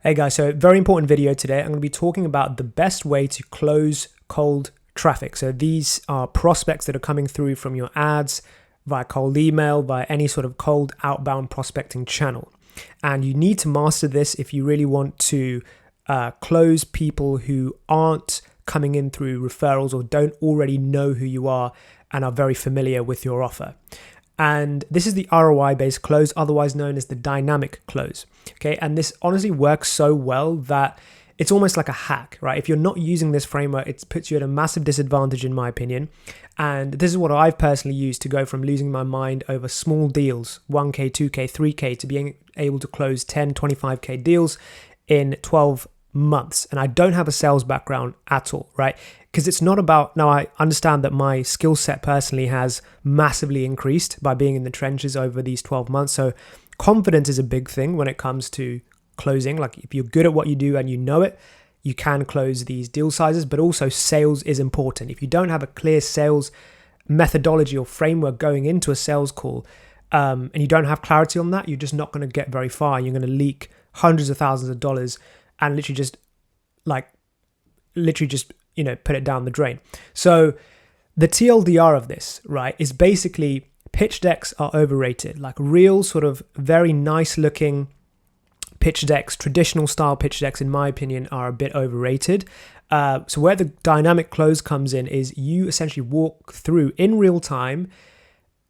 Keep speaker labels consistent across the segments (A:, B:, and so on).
A: Hey guys, so very important video today. I'm going to be talking about the best way to close cold traffic. So these are prospects that are coming through from your ads, via cold email, via any sort of cold outbound prospecting channel. And you need to master this if you really want to close people who aren't coming in through referrals or don't already know who you are and are very familiar with your offer. And this is the ROI based close, otherwise known as the dynamic close. Okay. And this honestly works so well that it's almost like a hack, right? If you're not using this framework, it puts you at a massive disadvantage, in my opinion. And this is what I've personally used to go from losing my mind over small deals, 1K, 2K, 3K, to being able to close 10, 25K deals in 12 months. And I don't have a sales background at all, right? Because it's not about, now I understand that my skill set personally has massively increased by being in the trenches over these 12 months. So confidence is a big thing when it comes to closing. Like if you're good at what you do and you know it, you can close these deal sizes, but also sales is important. If you don't have a clear sales methodology or framework going into a sales call, and you don't have clarity on that, you're just not going to get very far. You're going to leak hundreds of thousands of dollars and literally just put it down the drain. So the TLDR of this, right, is basically pitch decks are overrated. Like real sort of very nice looking pitch decks, traditional style pitch decks, in my opinion, are a bit overrated. So where the dynamic close comes in is you essentially walk through in real time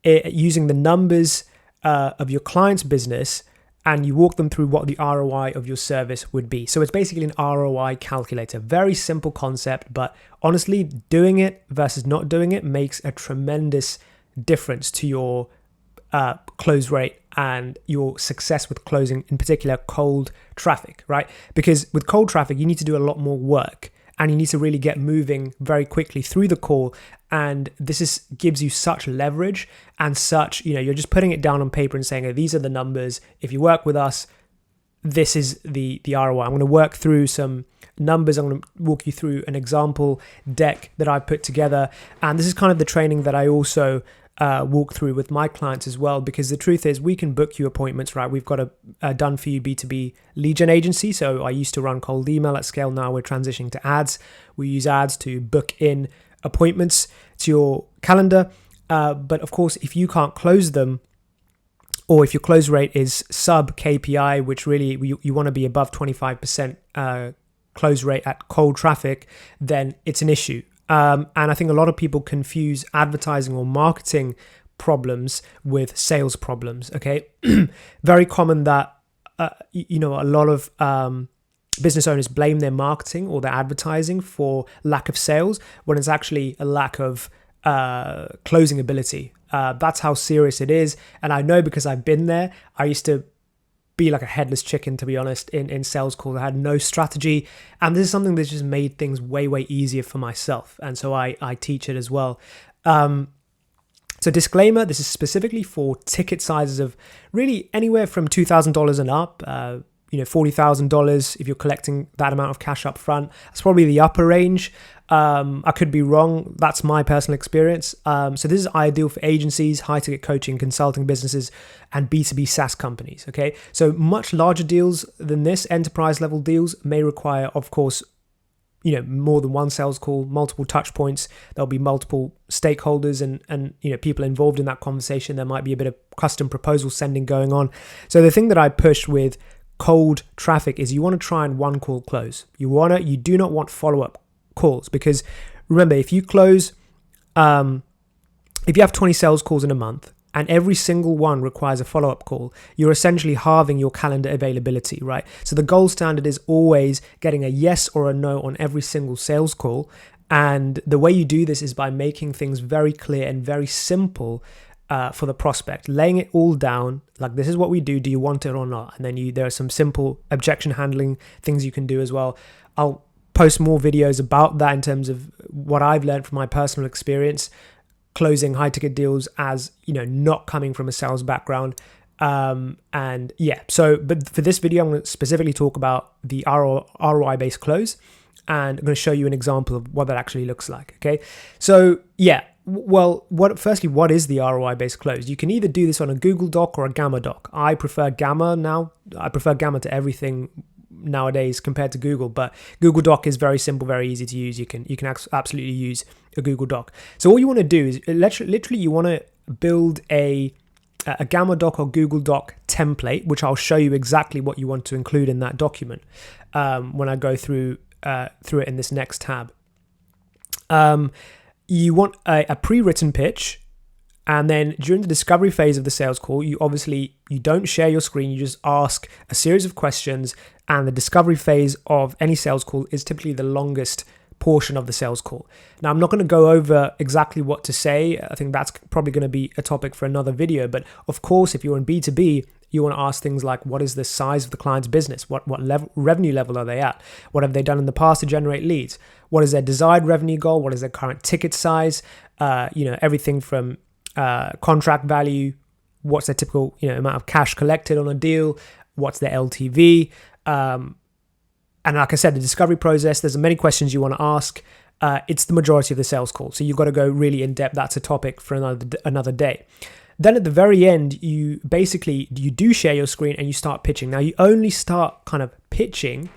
A: using the numbers of your client's business, and you walk them through what the ROI of your service would be. So it's basically an ROI calculator. Very simple concept, but honestly, doing it versus not doing it makes a tremendous difference to your close rate and your success with closing, in particular, cold traffic, right? Because with cold traffic, you need to do a lot more work and you need to really get moving very quickly through the call. And this gives you such leverage and such, you're just putting it down on paper and saying, hey, these are the numbers. If you work with us, this is the ROI. I'm going to work through some numbers. I'm going to walk you through an example deck that I put together. And this is kind of the training that I also walk through with my clients as well, because the truth is we can book you appointments, right? We've got a done for you B2B lead gen agency. So I used to run cold email at scale. Now we're transitioning to ads. We use ads to book in appointments to your calendar. But of course, if you can't close them, or if your close rate is sub KPI, which really you want to be above 25% close rate at cold traffic, then it's an issue. And I think a lot of people confuse advertising or marketing problems with sales problems. Okay. Very common that, a lot of business owners blame their marketing or their advertising for lack of sales when it's actually a lack of closing ability. That's how serious it is. And I know because I've been there. I used to be like a headless chicken, to be honest, in sales calls. I had no strategy. And this is something that's just made things way, way easier for myself. And so I teach it as well. So disclaimer, this is specifically for ticket sizes of really anywhere from $2,000 and up, $40,000 if you're collecting that amount of cash up front. That's probably the upper range. I could be wrong. That's my personal experience. So this is ideal for agencies, high ticket coaching, consulting businesses, and B2B SaaS companies. Okay. So much larger deals than this, enterprise level deals, may require, of course, more than one sales call, multiple touch points. There'll be multiple stakeholders and people involved in that conversation. There might be a bit of custom proposal sending going on. So the thing that I push with cold traffic is you want to try and one call close. You do not want follow-up calls, because remember, if you close, if you have 20 sales calls in a month and every single one requires a follow-up call, you're essentially halving your calendar availability, right? So the gold standard is always getting a yes or a no on every single sales call. And the way you do this is by making things very clear and very simple for the prospect, laying it all down, like this is what we do you want it or not? And then there are some simple objection handling things you can do as well. I'll post more videos about that in terms of what I've learned from my personal experience closing high ticket deals as not coming from a sales background. But for this video, I'm going to specifically talk about the ROI based close, and I'm going to show you an example of what that actually looks like. Okay. So well, what is the ROI based close? You can either do this on a Google Doc or a Gamma doc. I prefer Gamma now. I prefer Gamma to everything nowadays compared to Google, but Google Doc is very simple, very easy to use. You can absolutely use a Google Doc. So all you want to do is literally you want to build a Gamma Doc or Google Doc template, which I'll show you exactly what you want to include in that document when I go through it in this next tab. You want a pre-written pitch, and then during the discovery phase of the sales call, you don't share your screen, you just ask a series of questions, and the discovery phase of any sales call is typically the longest portion of the sales call. Now, I'm not going to go over exactly what to say. I think that's probably going to be a topic for another video, but of course, if you're in B2B, you want to ask things like, what is the size of the client's business? What revenue level are they at? What have they done in the past to generate leads? What is their desired revenue goal? What is their current ticket size? Everything from contract value, what's their typical amount of cash collected on a deal, what's their LTV, and like I said, the discovery process, there's many questions you want to ask. It's the majority of the sales call, so you've got to go really in depth. That's a topic for another day. Then at the very end, you do share your screen and you start pitching. Now, you only start kind of pitching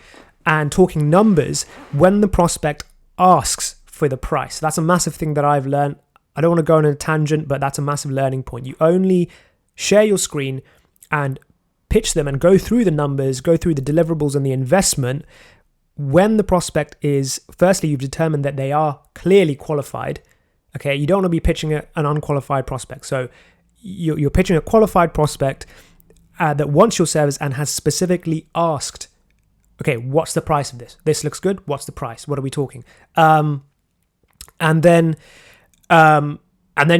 A: and talking numbers when the prospect asks for the price. That's a massive thing that I've learned. I don't want to go on a tangent, but that's a massive learning point. You only share your screen and pitch them and go through the numbers, go through the deliverables and the investment when the prospect is, firstly, you've determined that they are clearly qualified. Okay, you don't want to be pitching an unqualified prospect. So you're pitching a qualified prospect that wants your service and has specifically asked, okay, what's the price of this? This looks good. What's the price? What are we talking? And then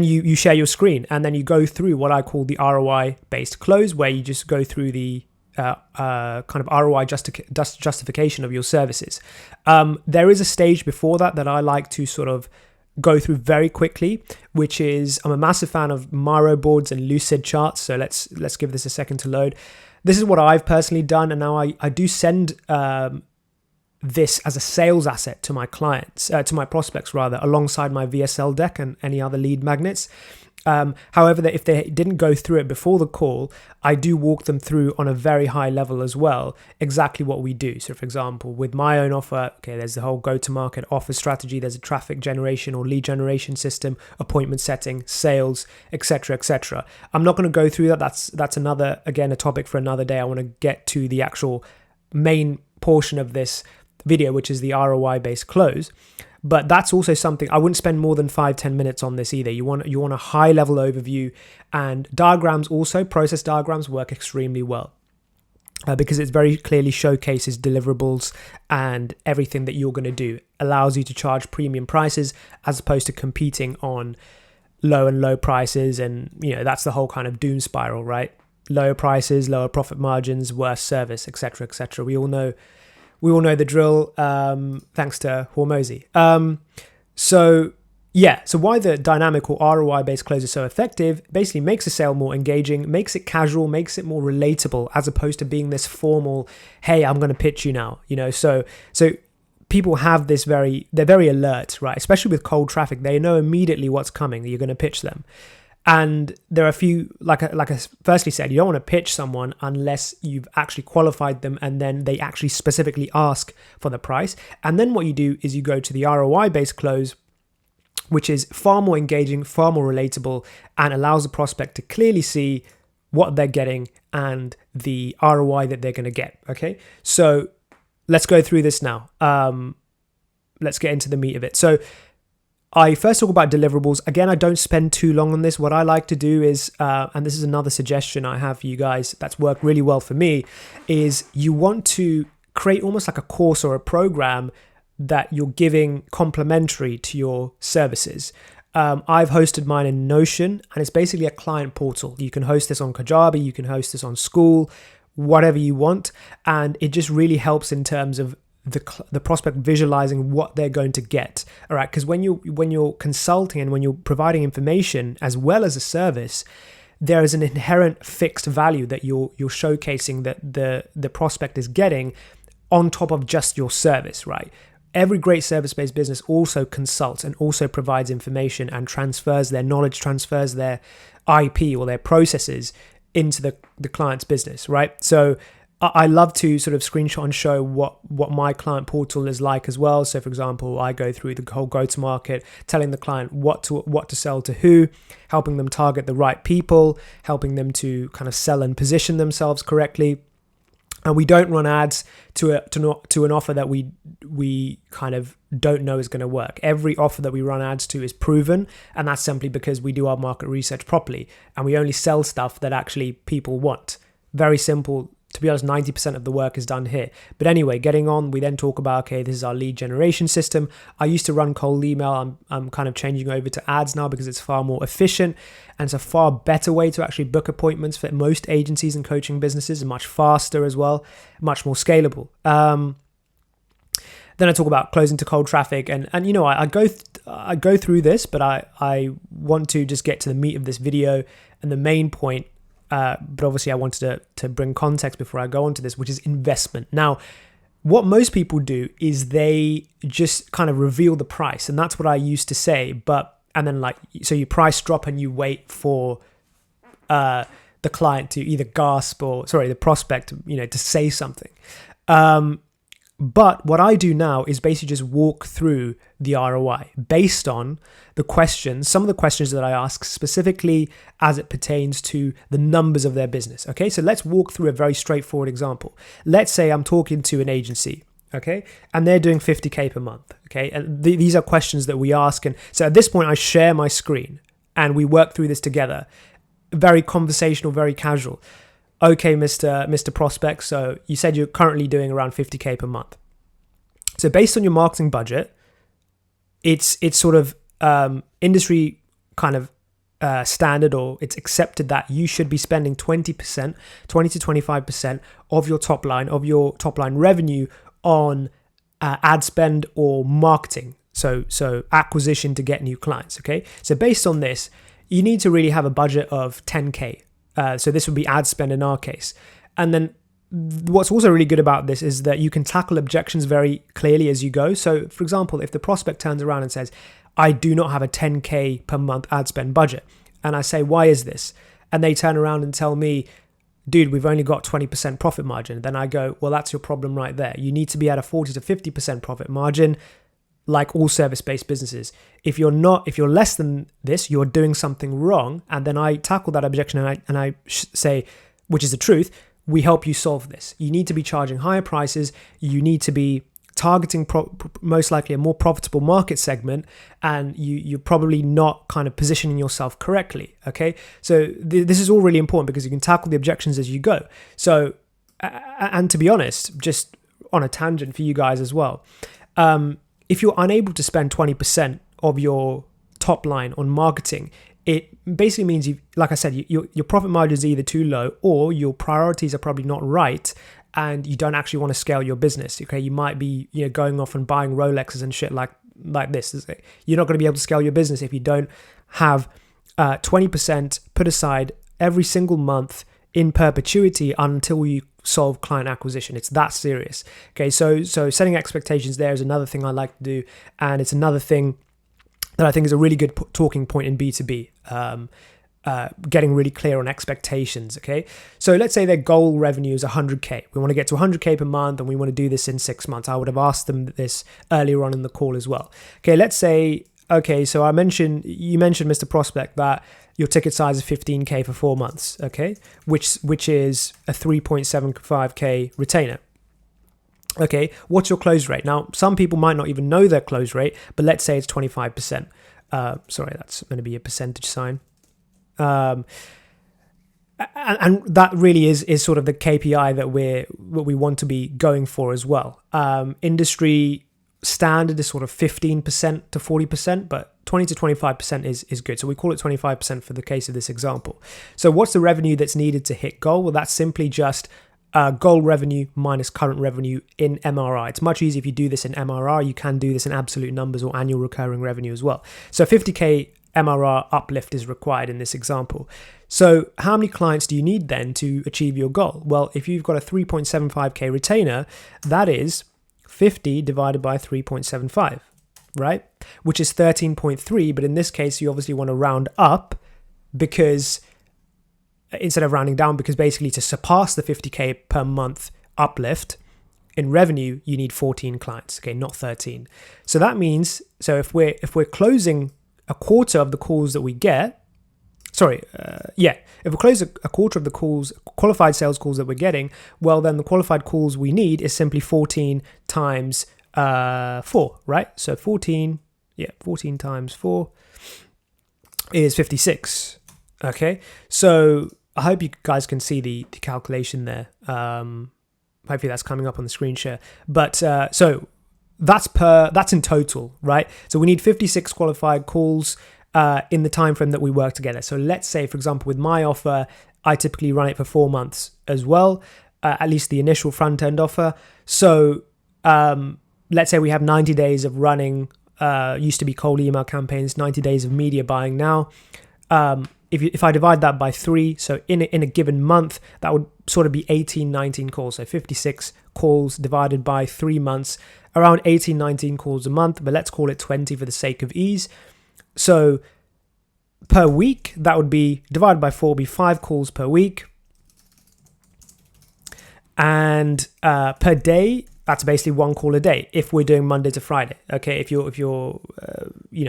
A: you share your screen, and then you go through what I call the ROI based close, where you just go through the kind of ROI justification of your services. There is a stage before that I like to sort of go through very quickly, which is, I'm a massive fan of Miro boards and Lucid charts. So let's give this a second to load. This is what I've personally done, and now I do send this as a sales asset to my clients, to my prospects rather, alongside my VSL deck and any other lead magnets. However, if they didn't go through it before the call, I do walk them through on a very high level as well, exactly what we do. So for example, with my own offer, okay, there's the whole go-to-market offer strategy, there's a traffic generation or lead generation system, appointment setting, sales, etc., etc. I'm not going to go through that. That's another, again, a topic for another day. I want to get to the actual main portion of this video, which is the ROI based close. But that's also something I wouldn't spend more than 5-10 minutes on this either. You want a high level overview, and diagrams, also process diagrams, work extremely well because it very clearly showcases deliverables and everything that you're going to do. Allows you to charge premium prices as opposed to competing on low prices, and that's the whole kind of doom spiral, right? Lower prices, lower profit margins, worse service, etc., etc. We all know the drill, thanks to Hormozy. So why the dynamic or ROI-based close is so effective basically makes a sale more engaging, makes it casual, makes it more relatable, as opposed to being this formal, hey, I'm going to pitch you now. So people have this they're very alert, right? Especially with cold traffic, they know immediately what's coming. You're going to pitch them. And there are a few, like I firstly said, you don't want to pitch someone unless you've actually qualified them and then they actually specifically ask for the price. And then what you do is you go to the ROI-based close, which is far more engaging, far more relatable, and allows the prospect to clearly see what they're getting and the ROI that they're going to get, okay? So let's go through this now. Let's get into the meat of it. So I first talk about deliverables. Again, I don't spend too long on this. What I like to do is, and this is another suggestion I have for you guys that's worked really well for me, is you want to create almost like a course or a program that you're giving complementary to your services. I've hosted mine in Notion, and it's basically a client portal. You can host this on Kajabi, you can host this on School, whatever you want, and it just really helps in terms of the prospect visualizing what they're going to get. All right, because when you're consulting and when you're providing information as well as a service, there is an inherent fixed value that you're showcasing that the prospect is getting on top of just your service, right? Every great service-based business also consults and also provides information and transfers their knowledge, transfers their IP or their processes into the client's business, right? So I love to sort of screenshot and show what my client portal is like as well. So for example, I go through the whole go-to-market, telling the client what to sell to who, helping them target the right people, helping them to kind of sell and position themselves correctly. And we don't run ads to an offer that we kind of don't know is going to work. Every offer that we run ads to is proven, and that's simply because we do our market research properly, and we only sell stuff that actually people want. Very simple. To be honest, 90% of the work is done here. But anyway, getting on, we then talk about, okay, this is our lead generation system. I used to run cold email. I'm kind of changing over to ads now because it's far more efficient, and it's a far better way to actually book appointments for most agencies and coaching businesses, and much faster as well, much more scalable. Then I talk about closing to cold traffic, and you know, I go through this, but I want to just get to the meat of this video and the main point. But obviously I wanted to bring context before I go on to this, which is investment. Now, what most people do is they just kind of reveal the price, and that's what I used to say. And then so you price drop and you wait for the client to either gasp the prospect, to say something. But what I do now is basically just walk through the ROI based on the questions, some of the questions that I ask specifically as it pertains to the numbers of their business. Okay, so let's walk through a very straightforward example. Let's say I'm talking to an agency, okay, and they're doing 50K per month, okay, and these are questions that we ask. And so at this point, I share my screen and we work through this together. Very conversational, very casual. Okay, Mr. Prospect, so you said you're currently doing around 50K per month. So based on your marketing budget, it's sort of industry kind of standard, or it's accepted that you should be spending 20 to 25% of your top line revenue on ad spend or marketing. So acquisition to get new clients, okay? So based on this, you need to really have a budget of 10K. So this would be ad spend in our case. And then what's also really good about this is that you can tackle objections very clearly as you go. So for example, if the prospect turns around and says, I do not have a 10K per month ad spend budget, and I say, why is this? And they turn around and tell me, dude, we've only got 20% profit margin. Then I go, well, that's your problem right there. You need to be at a 40 to 50% profit margin, like all service-based businesses. If you're less than this, you're doing something wrong. And then I tackle that objection and I say, which is the truth, we help you solve this. You need to be charging higher prices. You need to be targeting most likely a more profitable market segment, and you're probably not kind of positioning yourself correctly. Okay, so this is all really important because you can tackle the objections as you go. So, and to be honest, just on a tangent for you guys as well, if you're unable to spend 20% of your top line on marketing, it basically means like I said, your profit margin is either too low or your priorities are probably not right, and you don't actually want to scale your business. Okay, you might be going off and buying Rolexes and shit like this. You're not going to be able to scale your business if you don't have 20% put aside every single month in perpetuity until you solve client acquisition. It's that serious. Okay, so setting expectations there is another thing I like to do, and it's another thing that I think is a really good talking point in B2B. Getting really clear on expectations. Okay, so let's say their goal revenue is 100K. We want to get to 100K per month, and we want to do this in 6 months. I would have asked them this earlier on in the call as well. Okay, let's say, okay, so you mentioned, Mr. Prospect, that your ticket size is 15K for 4 months, okay, which is a 3.75K retainer. Okay, what's your close rate? Now, some people might not even know their close rate, but let's say it's 25%. Sorry, that's going to be a percentage sign. And that really is sort of the KPI that we want to be going for as well. Industry standard is sort of 15% to 40%, but 20 to 25% is good. So we call it 25% for the case of this example. So what's the revenue that's needed to hit goal? Well, that's simply just goal revenue minus current revenue in MRR. It's much easier if you do this in MRR. You can do this in absolute numbers or annual recurring revenue as well. So 50K MRR uplift is required in this example. So how many clients do you need then to achieve your goal? Well, if you've got a 3.75K retainer, that is 50 divided by 3.75, right? Which is 13.3. But in this case, you obviously want to round up because instead of rounding down, because basically to surpass the 50K per month uplift in revenue, you need 14 clients, okay, not 13. So that means, so if we're closing a quarter of the calls that we get, if we close a quarter of the calls, qualified sales calls that we're getting, well, then the qualified calls we need is simply 14 times 4, right? So 14 times 4 is 56, okay? So I hope you guys can see the calculation there. Hopefully that's coming up on the screen share. But so that's in total, right? So we need 56 qualified calls in the time frame that we work together. So let's say, for example, with my offer, I typically run it for 4 months as well, at least the initial front end offer. So let's say we have 90 days of running, used to be cold email campaigns, 90 days of media buying now. If I divide that by 3, so in a given month, that would sort of be 18, 19 calls. So 56 calls divided by 3 months, around 18, 19 calls a month, but let's call it 20 for the sake of ease. So per week, that would be divided by 4, would be 5 calls per week. And per day, that's basically 1 call a day if we're doing Monday to Friday. Okay, if you're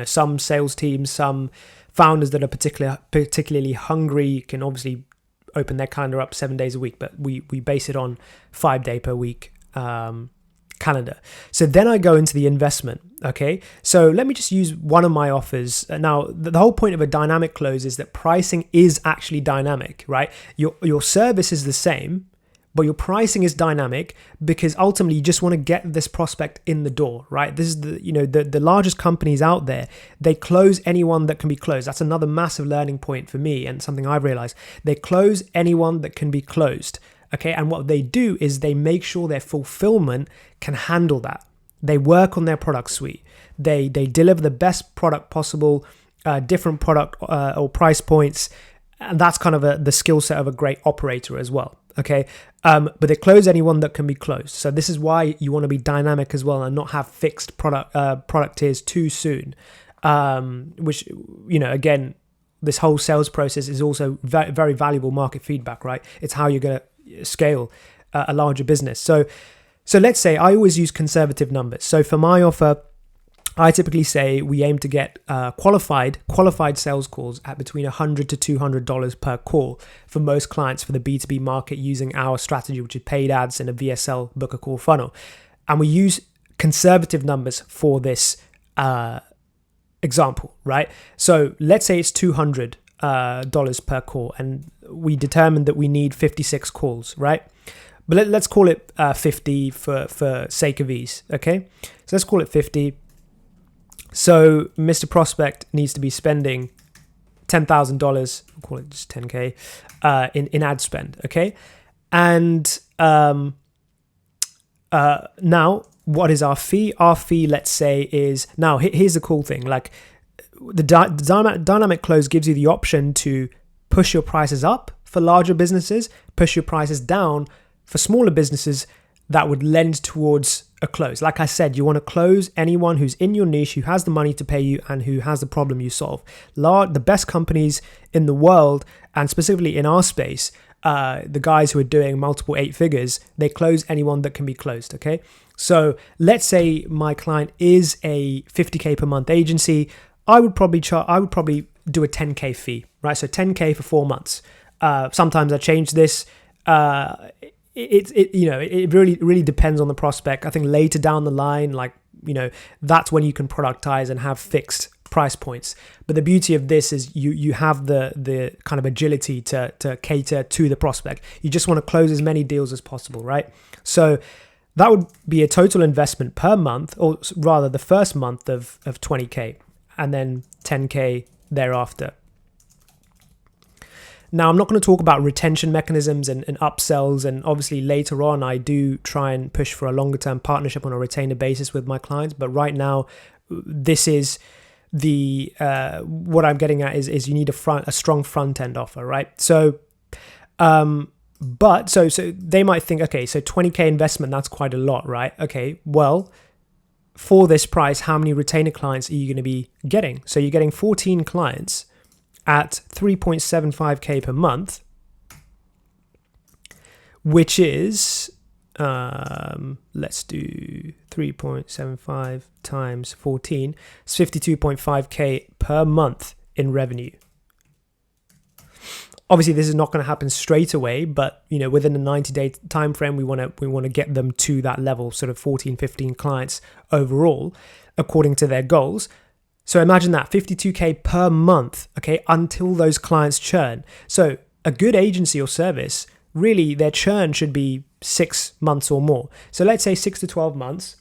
A: some sales teams, some founders that are particularly hungry can obviously open their calendar up 7 days a week, but we base it on 5 day per week calendar. So then I go into the investment. Okay, so let me just use one of my offers. Now, the whole point of a dynamic close is that pricing is actually dynamic, right? Your service is the same, but your pricing is dynamic because ultimately you just want to get this prospect in the door, right? This is the largest companies out there. They close anyone that can be closed. That's another massive learning point for me and something I've realized. They close anyone that can be closed. Okay, and what they do is they make sure their fulfillment can handle that. They work on their product suite. They deliver the best product possible, different product or price points, and that's kind of the skill set of a great operator as well. Okay, but they close anyone that can be closed. So this is why you want to be dynamic as well and not have fixed product tiers too soon. Which again, this whole sales process is also very, very valuable market feedback, right? It's how you're going to scale a larger business. So let's say I always use conservative numbers. So for my offer, I typically say we aim to get qualified sales calls at between $100 to $200 per call for most clients for the B2B market using our strategy, which is paid ads and a VSL book a call funnel. And we use conservative numbers for this example, right? So let's say it's $200 per call, and we determined that we need 56 calls, right? But let's call it 50 for sake of ease, okay? So let's call it 50. So Mr. Prospect needs to be spending $10,000, we'll call it just 10K, in ad spend, okay? And now, what is our fee? Our fee, let's say, is, now here's the cool thing, like the dynamic close gives you the option to push your prices up for larger businesses, push your prices down for smaller businesses that would lend towards a close. Like I said, you want to close anyone who's in your niche, who has the money to pay you, and who has the problem you solve. The best companies in the world, and specifically in our space, the guys who are doing multiple 8 figures, they close anyone that can be closed, okay? So let's say my client is a 50K per month agency. I would probably do a 10K fee, right? So 10K for 4 months. Sometimes I change this. It really depends on the prospect. I think later down the line, that's when you can productize and have fixed price points. But the beauty of this is you have the kind of agility to cater to the prospect. You just want to close as many deals as possible, right? So that would be a total investment per month, or rather the first month of 20K, and then 10K thereafter. Now, I'm not going to talk about retention mechanisms and upsells, and obviously later on I do try and push for a longer term partnership on a retainer basis with my clients, but right now this is the what I'm getting at is you need a strong front end offer, right? So but so they might think, okay, so 20K investment, that's quite a lot, right? Okay, well, for this price, how many retainer clients are you going to be getting? So you're getting 14 clients at 3.75K per month, which is, let's do 3.75 times 14. It's 52.5K per month in revenue. Obviously, this is not going to happen straight away, but within a 90-day time frame, we want to get them to that level, sort of 14, 15 clients overall, according to their goals. So imagine that 52K per month, okay, until those clients churn. So a good agency or service, really, their churn should be 6 months or more. So let's say 6 to 12 months.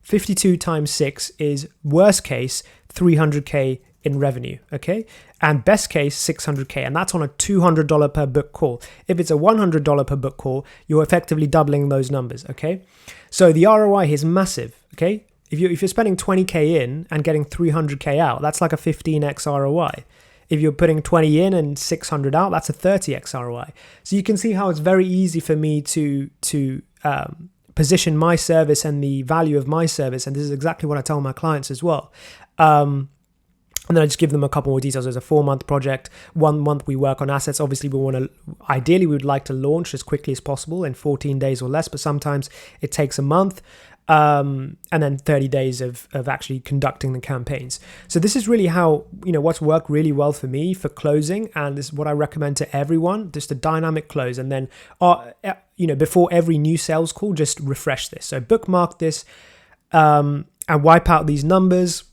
A: 52 times 6 is worst case 300K in revenue, okay? And best case 600K, and that's on a $200 per book call. If it's a $100 per book call, you're effectively doubling those numbers, okay? So the ROI is massive, okay? If you're spending 20K in and getting 300K out, that's like a 15x ROI. If you're putting 20 in and 600 out, that's a 30x ROI. So you can see how it's very easy for me to position my service and the value of my service, and this is exactly what I tell my clients as well. And then I just give them a couple more details. There's a 4-month project. 1 month we work on assets. Obviously, ideally, we would like to launch as quickly as possible in 14 days or less, but sometimes it takes a month. And then 30 days of actually conducting the campaigns. So this is really how, what's worked really well for me for closing. And this is what I recommend to everyone, just a dynamic close. And then, before every new sales call, just refresh this. So bookmark this and wipe out these numbers.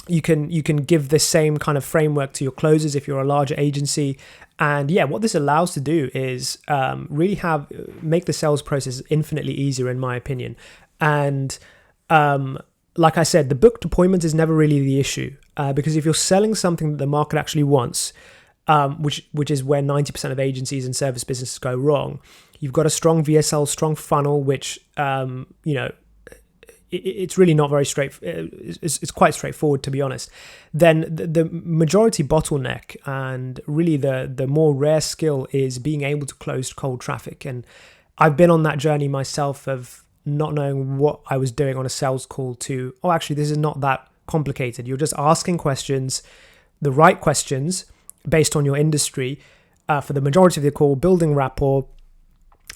A: You can give the same kind of framework to your closers if you're a larger agency. And yeah, what this allows to do is really make the sales process infinitely easier, in my opinion. And like I said, the booked appointment is never really the issue because if you're selling something that the market actually wants, which is where 90% of agencies and service businesses go wrong, you've got a strong VSL, strong funnel, which it's really not very it's quite straightforward, to be honest. Then the majority bottleneck and really the more rare skill is being able to close cold traffic. And I've been on that journey myself of not knowing what I was doing on a sales call to, actually, this is not that complicated. You're just asking questions, the right questions based on your industry for the majority of the call, building rapport.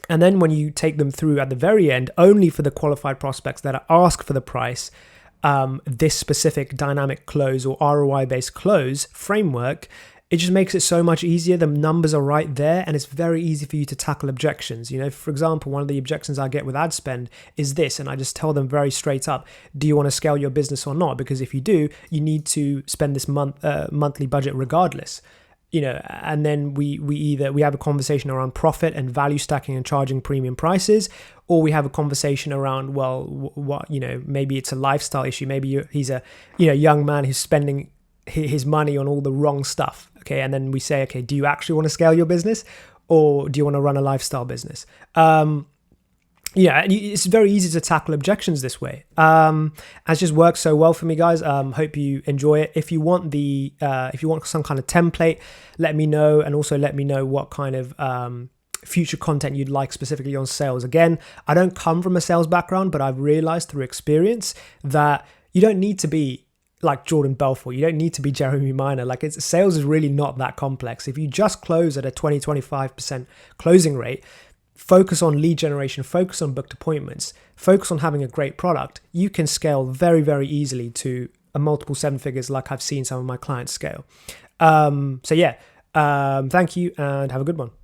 A: And then when you take them through at the very end, only for the qualified prospects that ask for the price, this specific dynamic close or ROI-based close framework, it just makes it so much easier. The numbers are right there, and it's very easy for you to tackle objections. For example, one of the objections I get with ad spend is this, and I just tell them very straight up, do you want to scale your business or not? Because if you do, you need to spend this monthly budget regardless. And then we have a conversation around profit and value stacking and charging premium prices, or we have a conversation around, maybe it's a lifestyle issue. Maybe he's a, young man who's spending his money on all the wrong stuff. Okay. And then we say, okay, do you actually want to scale your business, or do you want to run a lifestyle business? It's very easy to tackle objections this way. It's just worked so well for me, guys. Hope you enjoy it. If you want some kind of template, let me know, and also let me know what kind of future content you'd like specifically on sales. Again, I don't come from a sales background, but I've realized through experience that you don't need to be like Jordan Belfort. You don't need to be Jeremy Minor. Sales is really not that complex. If you just close at a 20-25% closing rate, focus on lead generation, focus on booked appointments, focus on having a great product, you can scale very, very easily to a multiple 7 figures like I've seen some of my clients scale. Thank you and have a good one.